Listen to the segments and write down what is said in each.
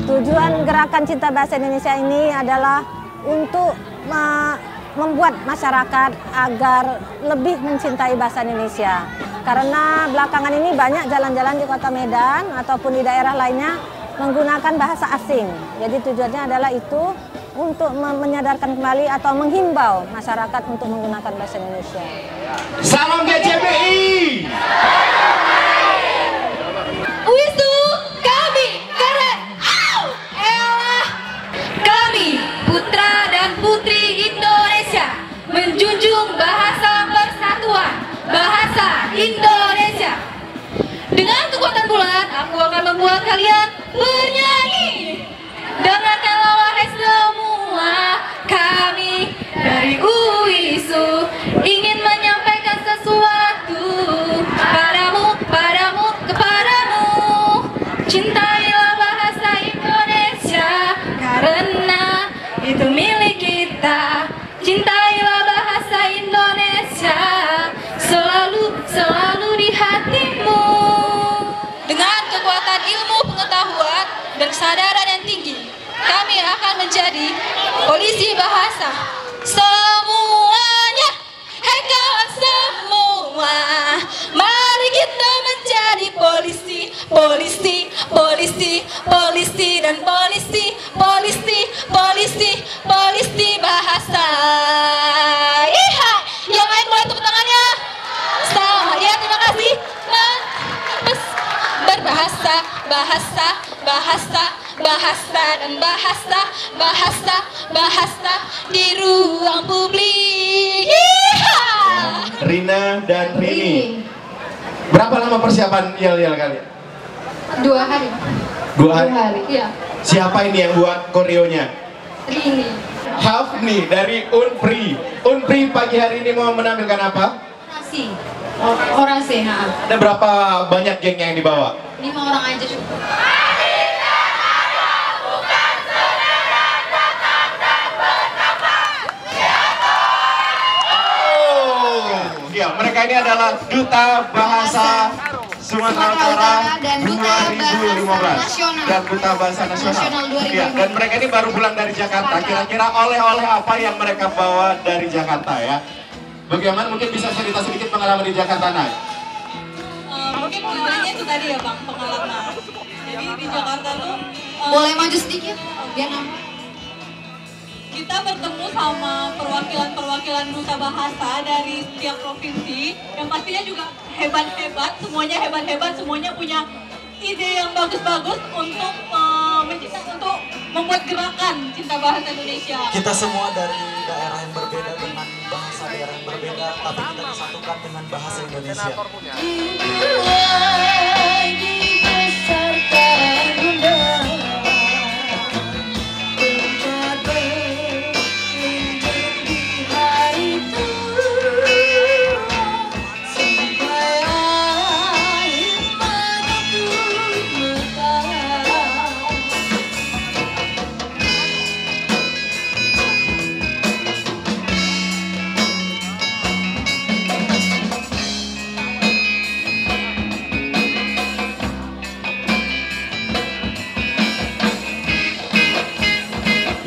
Tujuan gerakan Cinta Bahasa Indonesia ini adalah untuk membuat masyarakat agar lebih mencintai bahasa Indonesia. Karena belakangan ini banyak jalan-jalan di Kota Medan ataupun di daerah lainnya menggunakan bahasa asing. Jadi tujuannya adalah itu untuk menyadarkan kembali atau menghimbau masyarakat untuk menggunakan bahasa Indonesia. Salam GCPI! Wisu, kami keren. Elah. Kami putra dan putri Indonesia menjunjung bahasa persatuan, bahasa Indonesia. Dengan kekuatan bulat, aku akan membuat kalian bernyanyi. Dengarkanlah wahai semua, kami dari UISU ingin menyampaikan sesuatu padamu, kepadamu. Cintailah bahasa Indonesia karena itu milik kita. Cintailah bahasa Indonesia selalu di hatimu. Dengan kekuatan ilmu pengetahuan dan kesadaran yang tinggi, kami akan menjadi polisi bahasa. Semuanya, hai kawan semua, mari kita menjadi polisi dan polisi bahasa. Iya, yang lain boleh tepuk tangannya. Selamat ya, terima kasih. Berbahasa, bahasa di ruang publik. Rina dan Rini. Berapa lama persiapan yel-yel kalian? 2 hari. 2 hari? 2 hari, iya. Siapa ini yang buat koreonya? Rini. Hafni dari Unpri. Unpri pagi hari ini mau menampilkan apa? Nasi. Orasi, Ada berapa banyak geng yang dibawa? 5 orang aja cukup. Ya, mereka ini adalah Duta Bahasa Sumatera Utara 2015 dan Duta Bahasa Nasional. Ya, dan mereka ini baru pulang dari Jakarta. Kira-kira oleh-oleh apa yang mereka bawa dari Jakarta ya? Bagaimana mungkin bisa cerita sedikit pengalaman di Jakarta, Nay? Mungkin mulainya itu tadi ya Bang, pengalaman. Jadi di Jakarta tuh Boleh maju sedikit biar nampak. kita bertemu sama perwakilan-perwakilan duta bahasa dari setiap provinsi yang pastinya juga hebat-hebat, semuanya punya ide yang bagus-bagus untuk membuat gerakan Cinta Bahasa Indonesia. Kita semua dari daerah yang berbeda dengan bahasa daerah yang berbeda, tapi kita disatukan dengan bahasa Indonesia.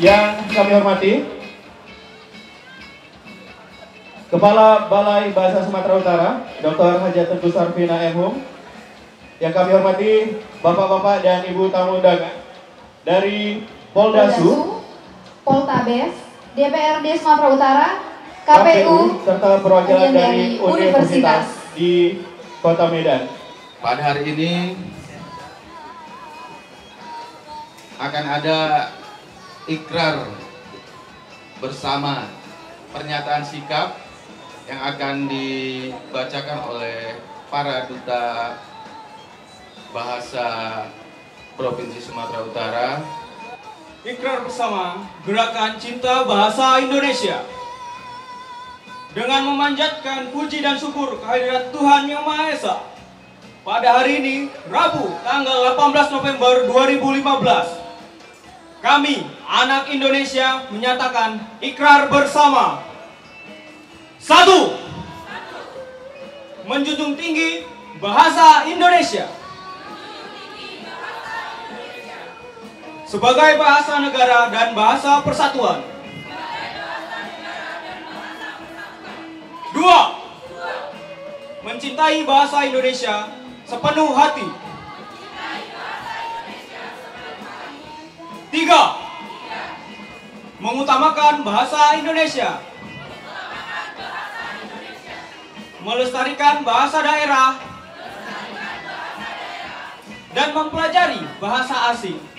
Yang kami hormati Kepala Balai Bahasa Sumatera Utara Dr. Hajat Tengku Sarvina M.Hum. Yang kami hormati Bapak-bapak dan Ibu tamu undangan dari Poldasu, Poltabes, DPRD Sumatera Utara, KPU, serta perwakilan dari universitas di Kota Medan. Pada hari ini akan ada ikrar bersama pernyataan sikap yang akan dibacakan oleh para duta bahasa Provinsi Sumatera Utara. Ikrar bersama Gerakan Cinta Bahasa Indonesia. Dengan memanjatkan puji dan syukur kehadirat Tuhan Yang Maha Esa, pada hari ini, Rabu, tanggal 18 November 2015, kami, anak Indonesia, menyatakan ikrar bersama. 1. Menjunjung tinggi bahasa Indonesia. sebagai bahasa negara dan bahasa persatuan. 2. Mencintai bahasa Indonesia sepenuh hati. 3. Mengutamakan bahasa Indonesia. Melestarikan bahasa daerah dan mempelajari bahasa asing.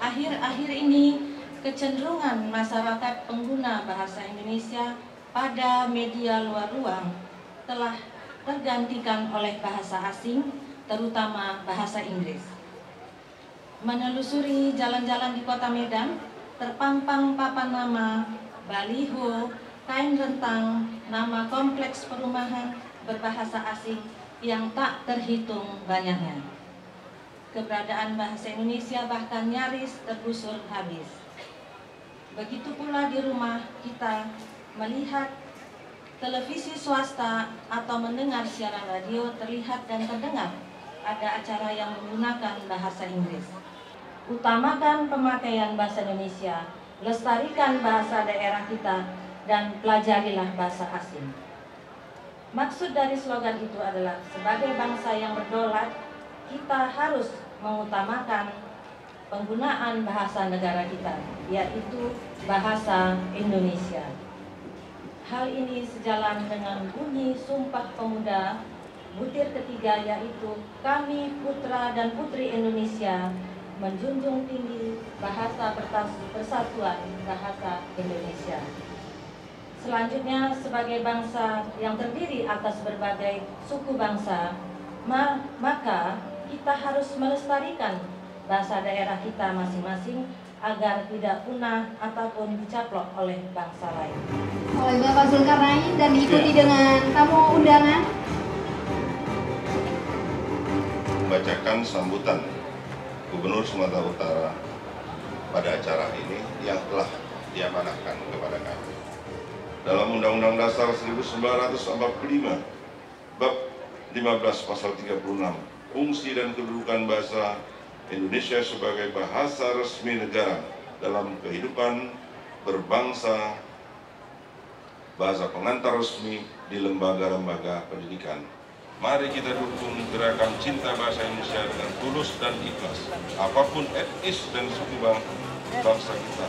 Akhir-akhir ini, kecenderungan masyarakat pengguna bahasa Indonesia pada media luar ruang telah tergantikan oleh bahasa asing, terutama bahasa Inggris. Menelusuri jalan-jalan di Kota Medan, terpampang papan nama, baliho, kain rentang, nama kompleks perumahan berbahasa asing yang tak terhitung banyaknya. Keberadaan bahasa Indonesia bahkan nyaris tergusur habis. Begitu pula di rumah kita melihat televisi swasta atau mendengar siaran radio, terlihat dan terdengar ada acara yang menggunakan bahasa Inggris. Utamakan pemakaian bahasa Indonesia, lestarikan bahasa daerah kita, dan pelajarilah bahasa asing. Maksud dari slogan itu adalah sebagai bangsa yang berdaulat, kita harus mengutamakan penggunaan bahasa negara kita, yaitu bahasa Indonesia. Hal ini sejalan dengan bunyi Sumpah Pemuda butir ketiga, yaitu kami putra dan putri Indonesia menjunjung tinggi bahasa persatuan bahasa Indonesia. Selanjutnya, sebagai bangsa yang terdiri atas berbagai suku bangsa, maka kita harus melestarikan bahasa daerah kita masing-masing agar tidak punah ataupun dicaplok oleh bangsa lain. Oleh Bapak Zulkarnain dan diikuti dengan tamu undangan. Membacakan sambutan Gubernur Sumatera Utara pada acara ini yang telah diamanahkan kepada kami. Dalam Undang-Undang Dasar 1945, Bab 15 Pasal 36, fungsi dan kedudukan bahasa Indonesia sebagai bahasa resmi negara dalam kehidupan berbangsa, bahasa pengantar resmi di lembaga-lembaga pendidikan. Mari kita dukung gerakan cinta bahasa Indonesia dengan tulus dan ikhlas. Apapun etnis dan suku bangsa kita,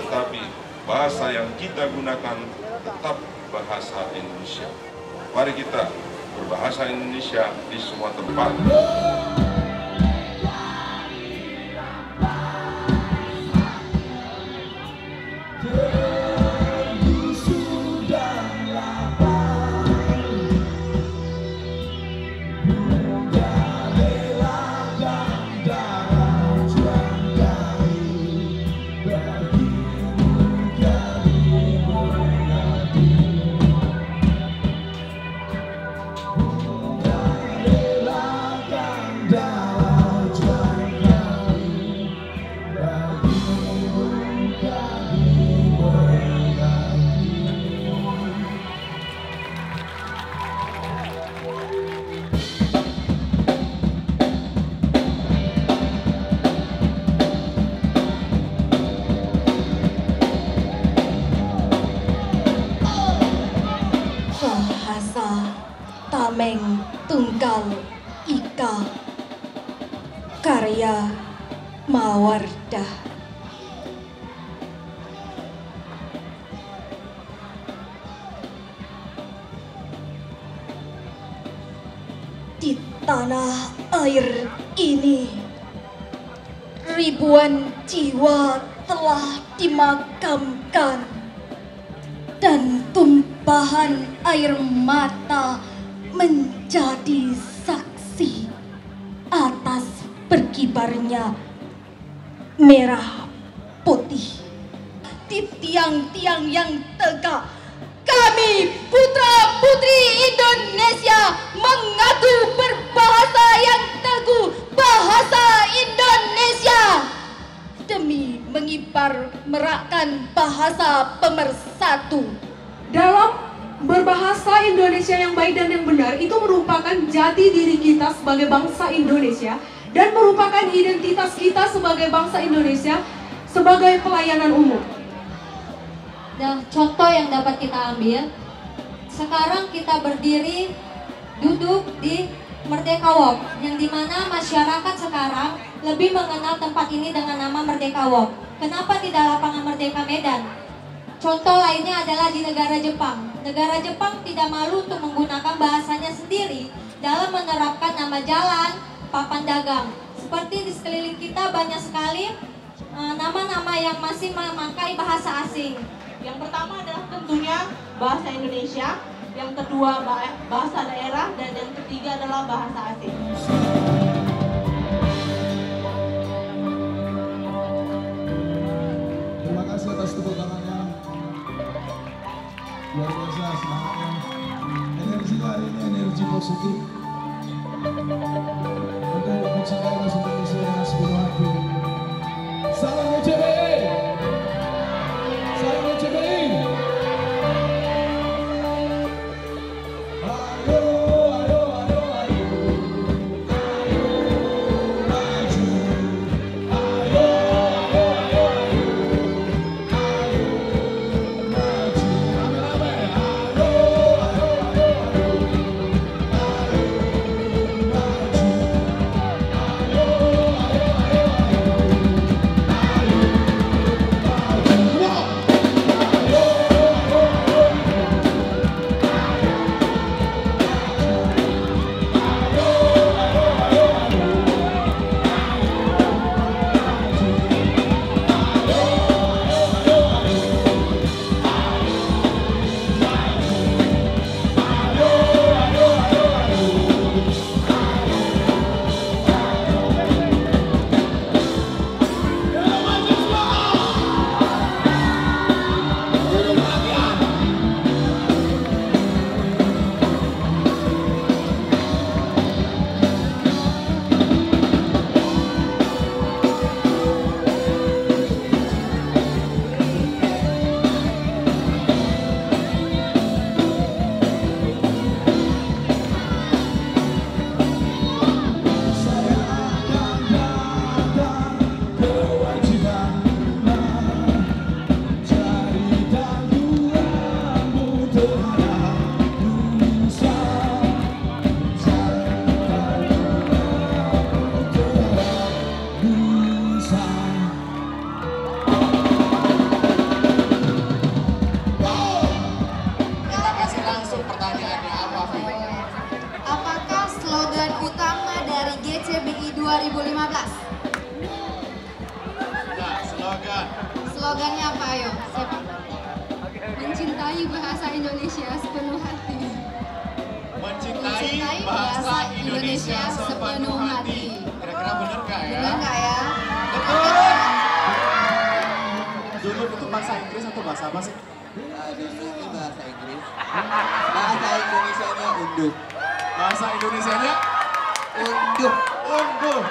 tetapi bahasa yang kita gunakan tetap bahasa Indonesia. Mari kita berbahasa Indonesia di semua tempat. Tameng Tunggal Ika karya Mawardah. Di tanah air ini ribuan jiwa telah dimakamkan dan tumpahan air mata menjadi saksi atas berkibarnya merah putih. Di tiang-tiang yang tegak, kami putra-putri Indonesia mengaku berbahasa yang teguh, bahasa Indonesia, demi mengibar merakkan bahasa pemersatu. Dalam berbahasa Indonesia yang baik dan yang benar itu merupakan jati diri kita sebagai bangsa Indonesia dan merupakan identitas kita sebagai bangsa Indonesia sebagai pelayanan umum. Nah, contoh yang dapat kita ambil, sekarang kita berdiri duduk di Merdeka Walk, yang dimana masyarakat sekarang lebih mengenal tempat ini dengan nama Merdeka Walk. Kenapa tidak lapangan Merdeka Medan? Contoh lainnya adalah di negara Jepang. Negara Jepang tidak malu untuk menggunakan bahasanya sendiri dalam menerapkan nama jalan, papan dagang. Seperti di sekeliling kita banyak sekali nama-nama yang masih memakai bahasa asing. Yang pertama adalah tentunya bahasa Indonesia, yang kedua bahasa daerah, dan yang ketiga adalah bahasa asing. Terima kasih atas tepuk tangannya. Luar biasa semangatnya. Energinya hari ini energi positif. Untuk mencintai bahasa Indonesia dengan sepenuh hati. Salam GCBI. Salam GCBI. Apakah slogan utama dari GCBI 2015? Nah, slogan. Slogannya apa, ayo? Siapa? Mencintai bahasa Indonesia sepenuh hati. Mencintai bahasa Indonesia sepenuh hati. Kira-kira bener nggak ya? Benar nggak ya? Betul. Dulu itu bahasa Inggris atau bahasa apa sih? Dulu bahasa Inggris. Bahasa Indonesianya unduh. Bahasa Indonesianya unduh. Unduh.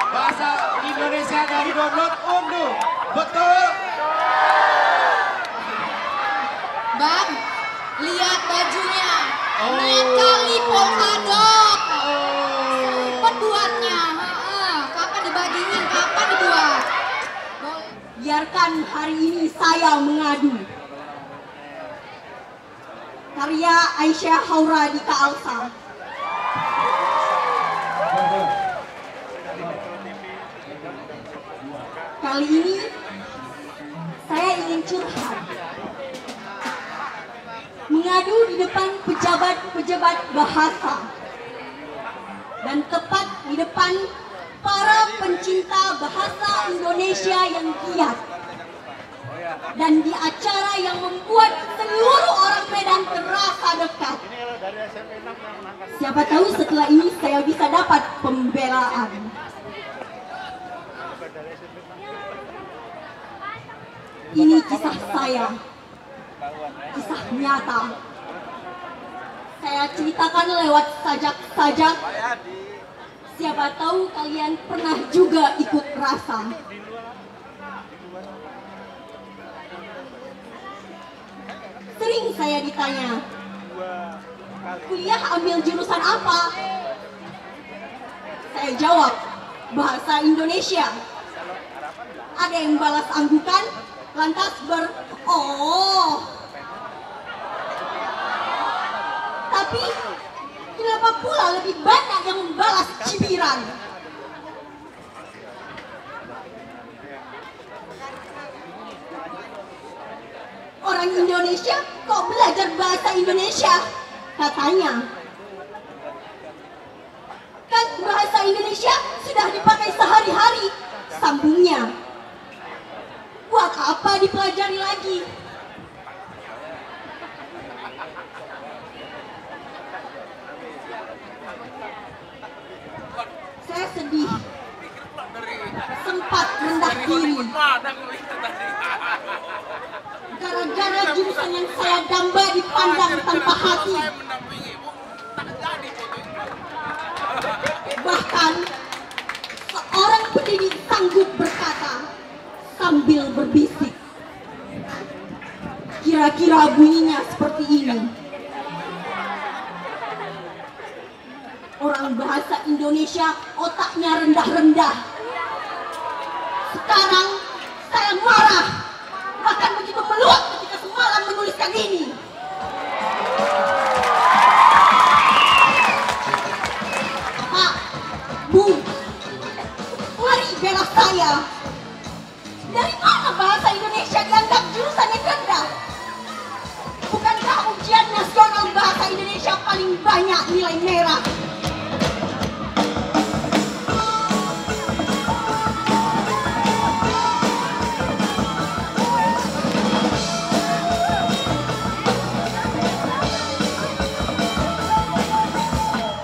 Bahasa Indonesia dari download unduh. Betul. Bang, lihat bajunya. Lihat kali polkadot. Cepet buatnya. Kapan dibagiin? Kapan dibuat? Biarkan hari ini saya mengadu. Karya Aisyah Haura Dika Alsa. Kali ini saya ingin curhat. Mengadu di depan pejabat-pejabat bahasa. Dan tepat di depan para pencinta bahasa Indonesia yang giat. Dan di acara yang membuat seluruh orang Medan terasa dekat. Siapa tahu setelah ini saya bisa dapat pembelaan. Ini kisah saya, kisah nyata. Saya ceritakan lewat sajak-sajak. Siapa tahu kalian pernah juga ikut rasa. Sering saya ditanya, kuliah ambil jurusan apa? Saya saya jawab bahasa Indonesia. Ada yang balas anggukan, lantas oh. Tapi kenapa pula lebih banyak yang membalas cibiran? Orang Indonesia kok belajar bahasa Indonesia? Katanya. Kan bahasa Indonesia sudah dipakai sehari-hari. Sambungnya. Buat apa dipelajari lagi? Saya sedih. Sempat rendah diri. Gara-gara jurusan yang saya damba dipandang tanpa hati. Bahkan seorang pendidik sanggup berkata sambil berbisik. Kira-kira bunyinya seperti ini. Orang bahasa Indonesia otaknya rendah-rendah. Sekarang saya marah. Bahkan begitu meluap ketika semalam menuliskan ini. Pak, Bu, mari bela saya. Dari mana bahasa Indonesia dianggap jurusan yang rendah? Bukankah ujian nasional bahasa Indonesia paling banyak nilai merah?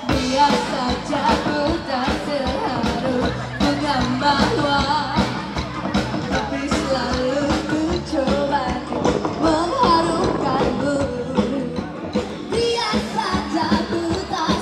Biasa aku tak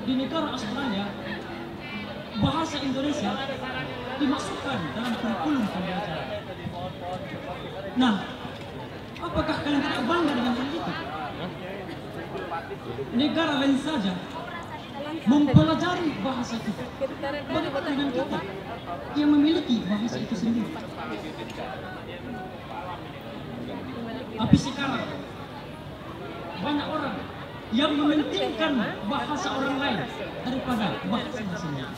di negara Australia bahasa Indonesia dimasukkan dalam kurikulum pembelajaran. Nah, apakah kalian tidak bangga dengan hal itu? Negara lain saja mempelajari bahasa kita. Bagaimana dengan kita yang memiliki bahasa itu sendiri? Tapi sekarang banyak orang yang mementingkan bahasa orang lain daripada bahasa sendiri.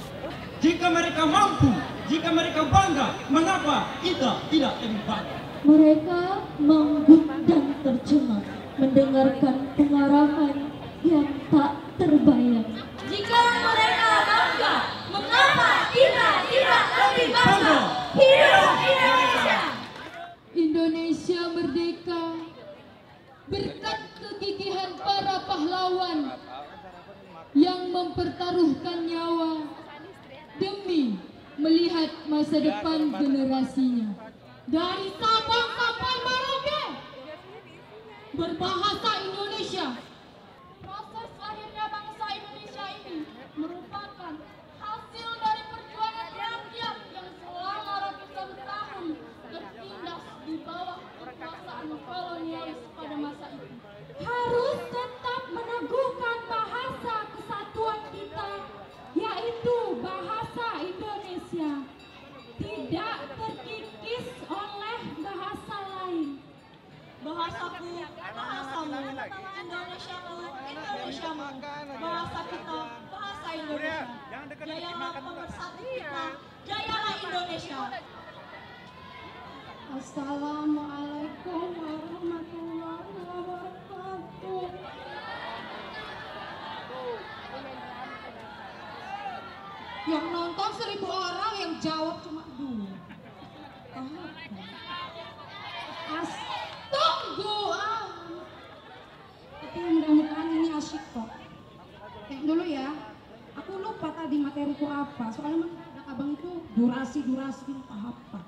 Jika mereka mampu, jika mereka bangga, mengapa kita tidak lebih bangga? Mereka manggut dan tercengang mendengarkan pengarahan yang tak terbayang. Jika mereka bangga, mengapa kita tidak lebih bangga? Hidup Indonesia! Indonesia merdeka berkat kegigihan para pahlawan yang mempertaruhkan nyawa demi melihat masa depan generasinya. Dari Sabang sampai Merauke berbahasa Indonesia. Proses lahirnya bangsa Indonesia ini merupakan hasil dari perjuangan rakyat yang selama ratusan tahun tertindas di bawah kekuasaan kolonialis pada masa itu. Harus tetap meneguhkan bahasa kesatuan kita, yaitu bahasa Indonesia, tidak terkikis oleh bahasa lain. Bahasaku, bahasamu, Indonesiaku, Indonesiamu, bahasa kita, bahasa Indonesia. Jayalah pemersatu kita, jayalah Indonesia. Assalamualaikum warahmatullahi wabarakatuh. Yang nonton 1000 orang, yang jawab cuma 2. Tunggu. Tapi mudah-mudahan ini asyik kok. Kayak dulu ya, aku lupa tadi materiku apa. Soalnya abang itu durasi apa.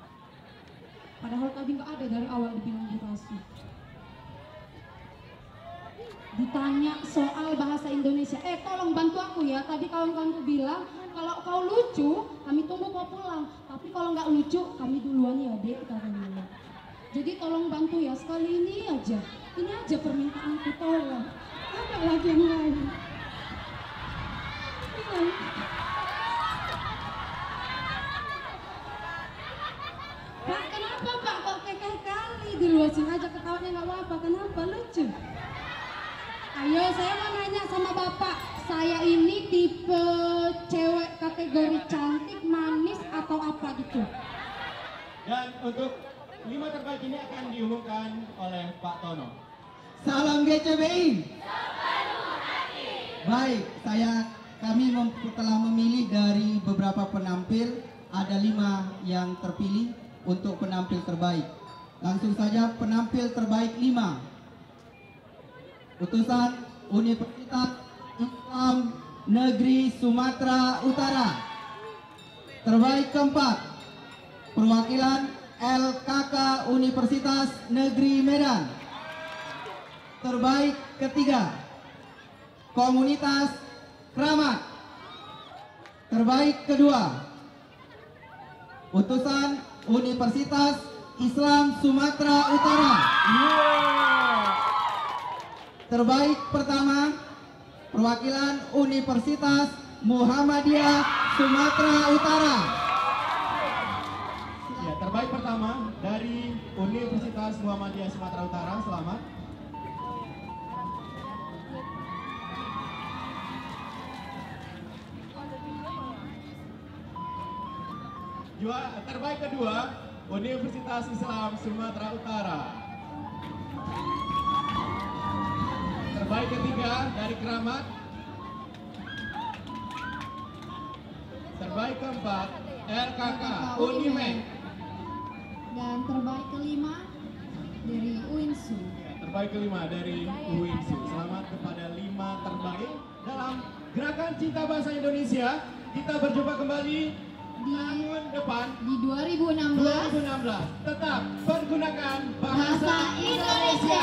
Padahal tadi nggak ada dari awal dibilang durasi. Ditanya soal bahasa Indonesia. Tolong bantu aku ya. Tadi kawan-kawanku bilang kalau kau lucu, kami tunggu kau pulang. Tapi kalau nggak lucu, kami duluan ya dek katanya. Jadi tolong bantu ya, sekali ini aja permintaanku, tolong. Apa lagi yang lain? Pak, kenapa Pak kok kekeh kali? Diluasin aja ketawanya nggak apa-apa. Kenapa? Lucu. Ayo, saya mau nanya sama Bapak. Saya ini tipe cewek kategori cantik, manis, atau apa gitu? Dan untuk 5 terbaik ini akan diumumkan oleh Pak Tono. Salam GCBI. Baik, kami telah memilih dari beberapa penampil, ada 5 yang terpilih untuk penampil terbaik. Langsung saja penampil terbaik 5. Utusan Universitas Islam Negeri Sumatera Utara. Terbaik keempat, perwakilan LKK Universitas Negeri Medan. Terbaik ketiga, Komunitas Kramat. Terbaik kedua, utusan Universitas Islam Sumatera Utara. Terbaik pertama, perwakilan Universitas Muhammadiyah Sumatera Utara. Ya, terbaik pertama dari Universitas Muhammadiyah Sumatera Utara. Selamat. Terbaik kedua, Universitas Islam Sumatera Utara. Terbaik ketiga dari Kramat. Terbaik keempat, LKK Unimed. Dan terbaik kelima dari UINSU. Terbaik kelima dari UINSU. Selamat kepada 5 terbaik dalam Gerakan Cinta Bahasa Indonesia. Kita berjumpa kembali tahun depan di 2016 tetap pergunakan bahasa Indonesia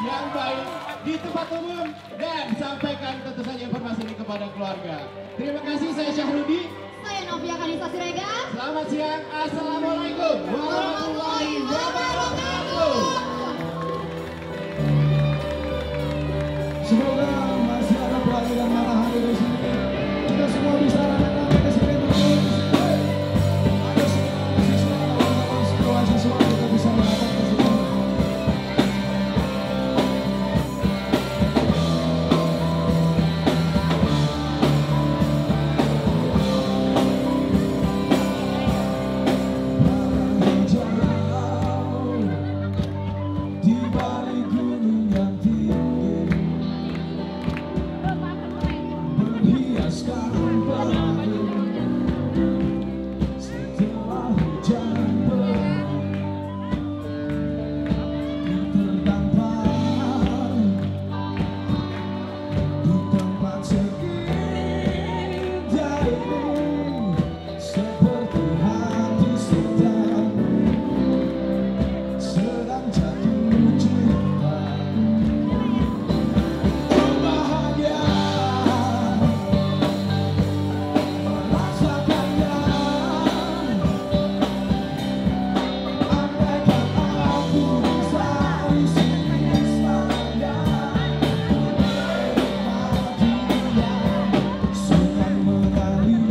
yang baik di tempat umum dan sampaikan tentu saja informasi ini kepada keluarga. Terima kasih, saya Syahrudi. Saya Novia Kanisa Siregar. Selamat siang, assalamualaikum warahmatullahi wabarakatuh. Semoga masih ada pelangi dan matahari di sini. Kita semua bisa datang ke sini terus. Ada semua mahasiswa, teman-teman semua siswa kita bisa datang ke sini. Di balik gunung yang tinggi berhiaskan pagi setelah hujan pergi ku terdampar di tempat seindah ini seperti hati sedang jatuh cinta. Oh bahagia merasakannya, andaikan aku bisa di sini selamanya, menikmati sungai mengalir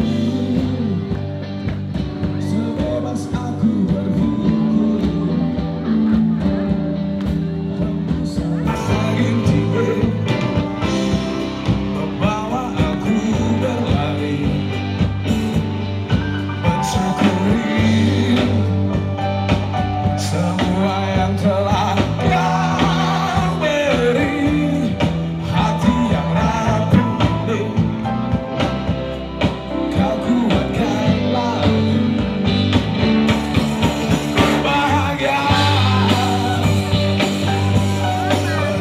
sebebas aku berpikir. Angin tinggi membawa aku berlari, mensyukuri semua yang telah kau beri. Hati yang rapuh kau kuatkan lagi. Bahagia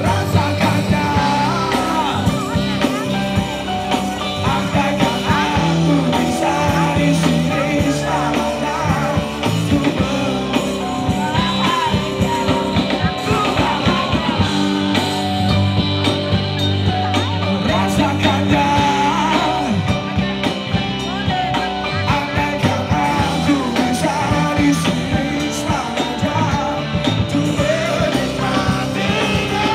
merasakannya, andaikan aku bisa di sini selamanya, ku merasakannya, andaikan aku bisa di sini selamanya, ku menikmatinya.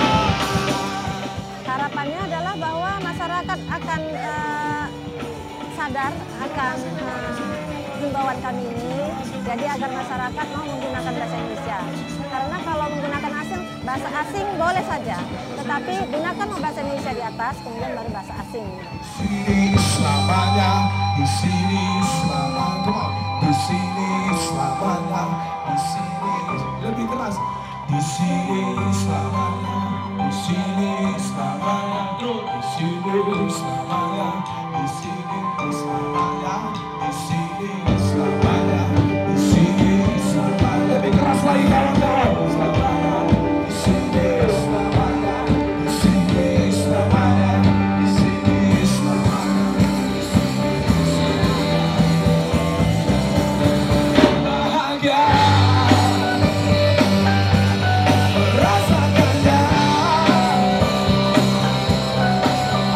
Harapannya adalah bahwa masyarakat akan sadar akan himbauan kami ini, jadi agar masyarakat mau menggunakan bahasa Indonesia. Karena kalau menggunakan bahasa asing boleh saja, tetapi gunakan bahasa Indonesia di atas, kemudian baru bahasa asing. Sini selamanya, di sini selamanya, di sini selamanya, di sini lebih keras. Di sini selamanya, di sini selamanya, di sini selamanya, di sini selamanya, di sini selamanya, di sini selamanya. Lebih keras lagi kawan-kawan. Selamanya, di sini selamanya, di sini selamanya, di sini selamanya. Bahagia merasakannya,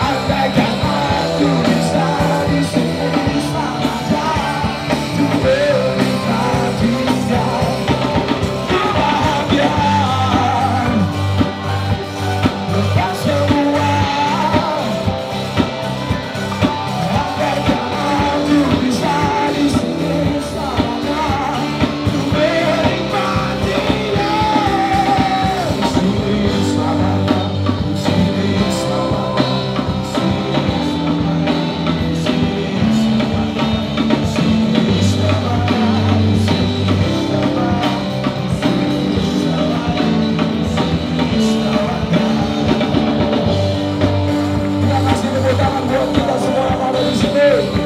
andaikan aku bisa di sini selamanya, ku menikmatinya. Bahagia lepas semua, andaikan aku bisa di sini selamanya, ku menikmatinya. Di sini selamanya, di sini selamanya, di sini selamanya, di sini selamanya, di sini selamanya, di sini selamanya, Terima kasih tepuk tangan buat kita semua yang ada di sini.